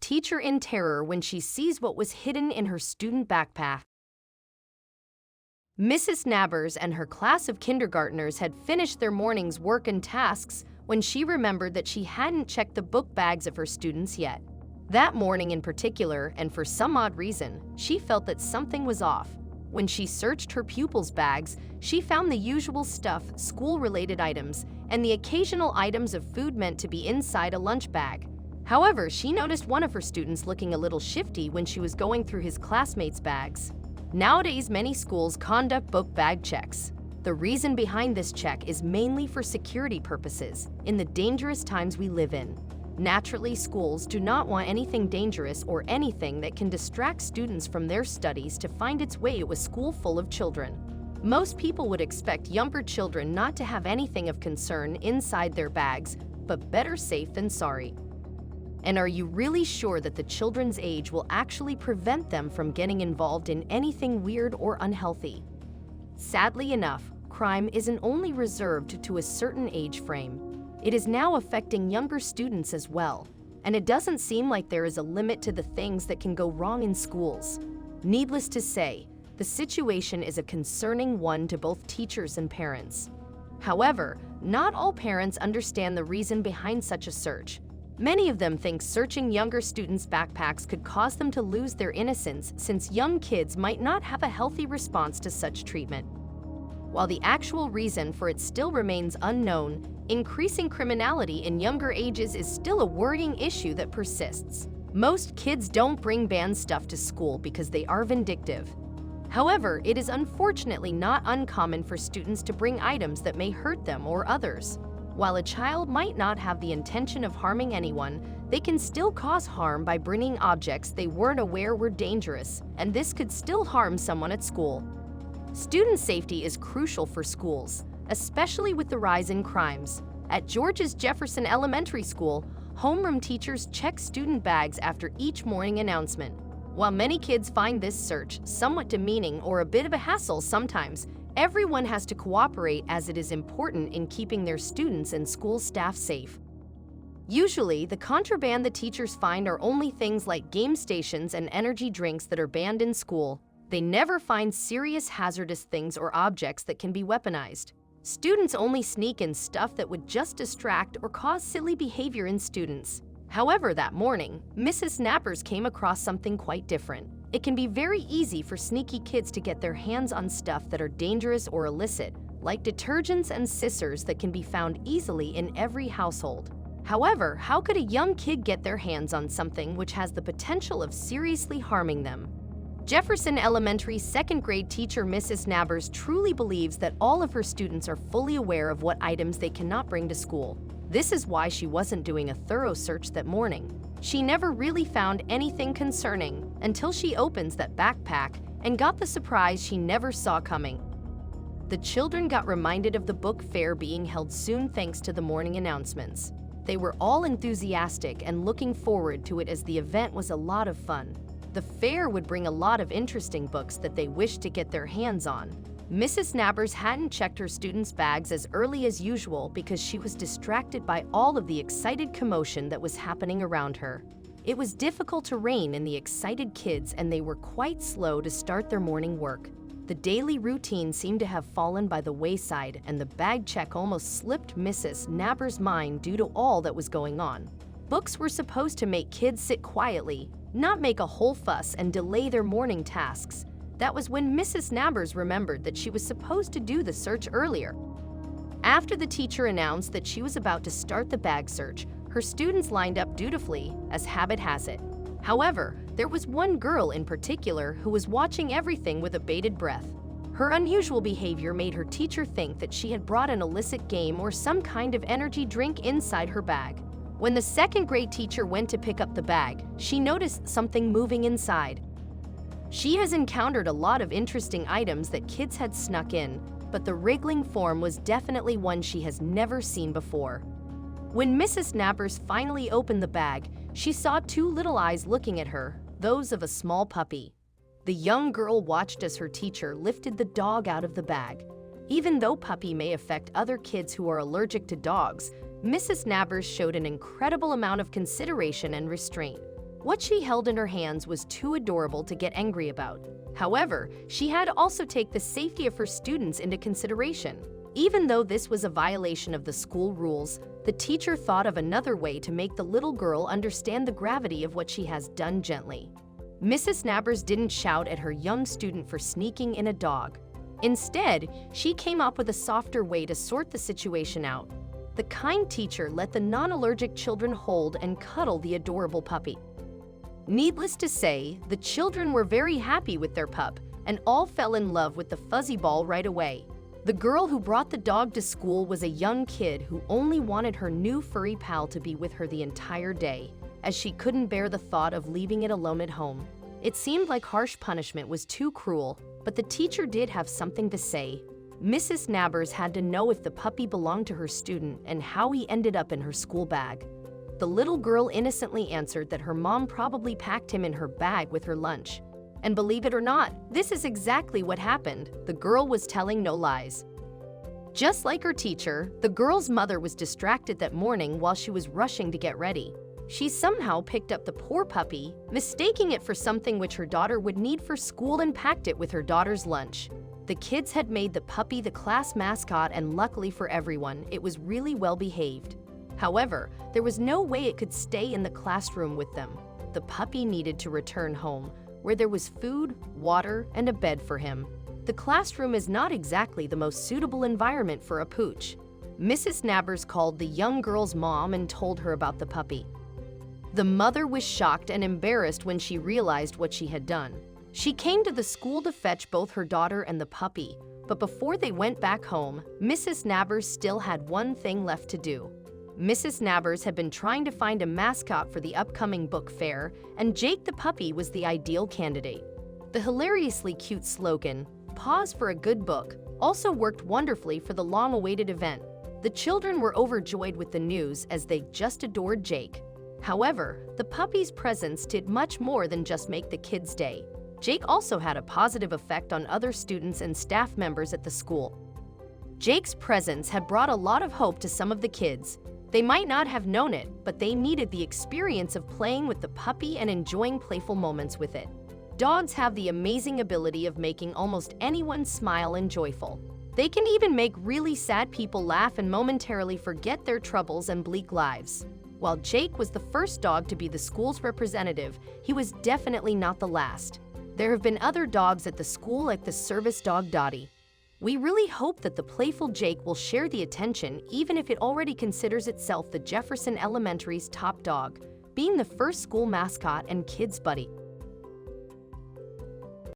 teacher in terror when she sees what was hidden in her student backpack. Mrs. Nabors and her class of kindergartners had finished their morning's work and tasks when she remembered that she hadn't checked the book bags of her students yet. That morning in particular, and for some odd reason, she felt that something was off. When she searched her pupils' bags, she found the usual stuff, school-related items, and the occasional items of food meant to be inside a lunch bag. However, she noticed one of her students looking a little shifty when she was going through his classmates' bags. Nowadays, many schools conduct book bag checks. The reason behind this check is mainly for security purposes in the dangerous times we live in. Naturally, schools do not want anything dangerous or anything that can distract students from their studies to find its way to a school full of children. Most people would expect younger children not to have anything of concern inside their bags, but better safe than sorry. And are you really sure that the children's age will actually prevent them from getting involved in anything weird or unhealthy? Sadly enough, crime isn't only reserved to a certain age frame. It is now affecting younger students as well, and it doesn't seem like there is a limit to the things that can go wrong in schools. Needless to say, the situation is a concerning one to both teachers and parents. However, not all parents understand the reason behind such a search. Many of them think searching younger students' backpacks could cause them to lose their innocence, since young kids might not have a healthy response to such treatment. While the actual reason for it still remains unknown, increasing criminality in younger ages is still a worrying issue that persists. Most kids don't bring banned stuff to school because they are vindictive. However, it is unfortunately not uncommon for students to bring items that may hurt them or others. While a child might not have the intention of harming anyone, they can still cause harm by bringing objects they weren't aware were dangerous, and this could still harm someone at school. Student safety is crucial for schools, especially with the rise in crimes. At George's Jefferson Elementary School, homeroom teachers check student bags after each morning announcement. While many kids find this search somewhat demeaning or a bit of a hassle sometimes, everyone has to cooperate as it is important in keeping their students and school staff safe. Usually, the contraband the teachers find are only things like game stations and energy drinks that are banned in school. They never find serious hazardous things or objects that can be weaponized. Students only sneak in stuff that would just distract or cause silly behavior in students. However, that morning, Mrs. Nabors came across something quite different. It can be very easy for sneaky kids to get their hands on stuff that are dangerous or illicit, like detergents and scissors that can be found easily in every household. However, how could a young kid get their hands on something which has the potential of seriously harming them? Jefferson Elementary second grade teacher Mrs. Nabors truly believes that all of her students are fully aware of what items they cannot bring to school. This is why she wasn't doing a thorough search that morning. She never really found anything concerning until she opens that backpack and got the surprise she never saw coming. The children got reminded of the book fair being held soon thanks to the morning announcements. They were all enthusiastic and looking forward to it as the event was a lot of fun. The fair would bring a lot of interesting books that they wished to get their hands on. Mrs. Nabors hadn't checked her students' bags as early as usual because she was distracted by all of the excited commotion that was happening around her. It was difficult to rein in the excited kids, and they were quite slow to start their morning work. The daily routine seemed to have fallen by the wayside, and the bag check almost slipped Mrs. Nabors' mind due to all that was going on. Books were supposed to make kids sit quietly, not make a whole fuss and delay their morning tasks. That was when Mrs. Nabors remembered that she was supposed to do the search earlier. After the teacher announced that she was about to start the bag search, her students lined up dutifully, as habit has it. However, there was one girl in particular who was watching everything with a bated breath. Her unusual behavior made her teacher think that she had brought an illicit game or some kind of energy drink inside her bag. When the second grade teacher went to pick up the bag, she noticed something moving inside. She has encountered a lot of interesting items that kids had snuck in, but the wriggling form was definitely one she has never seen before. When Mrs. Nabors finally opened the bag, she saw two little eyes looking at her, those of a small puppy. The young girl watched as her teacher lifted the dog out of the bag. Even though puppy may affect other kids who are allergic to dogs, Mrs. Nabors showed an incredible amount of consideration and restraint. What she held in her hands was too adorable to get angry about. However, she had to also take the safety of her students into consideration. Even though this was a violation of the school rules, the teacher thought of another way to make the little girl understand the gravity of what she has done gently. Mrs. Nabors didn't shout at her young student for sneaking in a dog. Instead, she came up with a softer way to sort the situation out. The kind teacher let the non-allergic children hold and cuddle the adorable puppy. Needless to say, the children were very happy with their pup and all fell in love with the fuzzy ball right away. The girl who brought the dog to school was a young kid who only wanted her new furry pal to be with her the entire day, as she couldn't bear the thought of leaving it alone at home. It seemed like harsh punishment was too cruel, but the teacher did have something to say. Mrs. Nabors had to know if the puppy belonged to her student and how he ended up in her school bag. The little girl innocently answered that her mom probably packed him in her bag with her lunch. And believe it or not, this is exactly what happened. The girl was telling no lies. Just like her teacher, the girl's mother was distracted that morning while she was rushing to get ready. She somehow picked up the poor puppy, mistaking it for something which her daughter would need for school, and packed it with her daughter's lunch. The kids had made the puppy the class mascot, and luckily for everyone, it was really well behaved. However, there was no way it could stay in the classroom with them. The puppy needed to return home, where there was food, water, and a bed for him. The classroom is not exactly the most suitable environment for a pooch. Mrs. Nabors called the young girl's mom and told her about the puppy. The mother was shocked and embarrassed when she realized what she had done. She came to the school to fetch both her daughter and the puppy, but before they went back home, Mrs. Nabors still had one thing left to do. Mrs. Nabors had been trying to find a mascot for the upcoming book fair, and Jake the puppy was the ideal candidate. The hilariously cute slogan, "Pause for a good book," also worked wonderfully for the long-awaited event. The children were overjoyed with the news as they just adored Jake. However, the puppy's presence did much more than just make the kids' day. Jake also had a positive effect on other students and staff members at the school. Jake's presence had brought a lot of hope to some of the kids. They might not have known it, but they needed the experience of playing with the puppy and enjoying playful moments with it. Dogs have the amazing ability of making almost anyone smile and joyful. They can even make really sad people laugh and momentarily forget their troubles and bleak lives. While Jake was the first dog to be the school's representative, he was definitely not the last. There have been other dogs at the school, like the service dog Dottie. We really hope that the playful Jake will share the attention, even if it already considers itself the Jefferson Elementary's top dog, being the first school mascot and kids' buddy.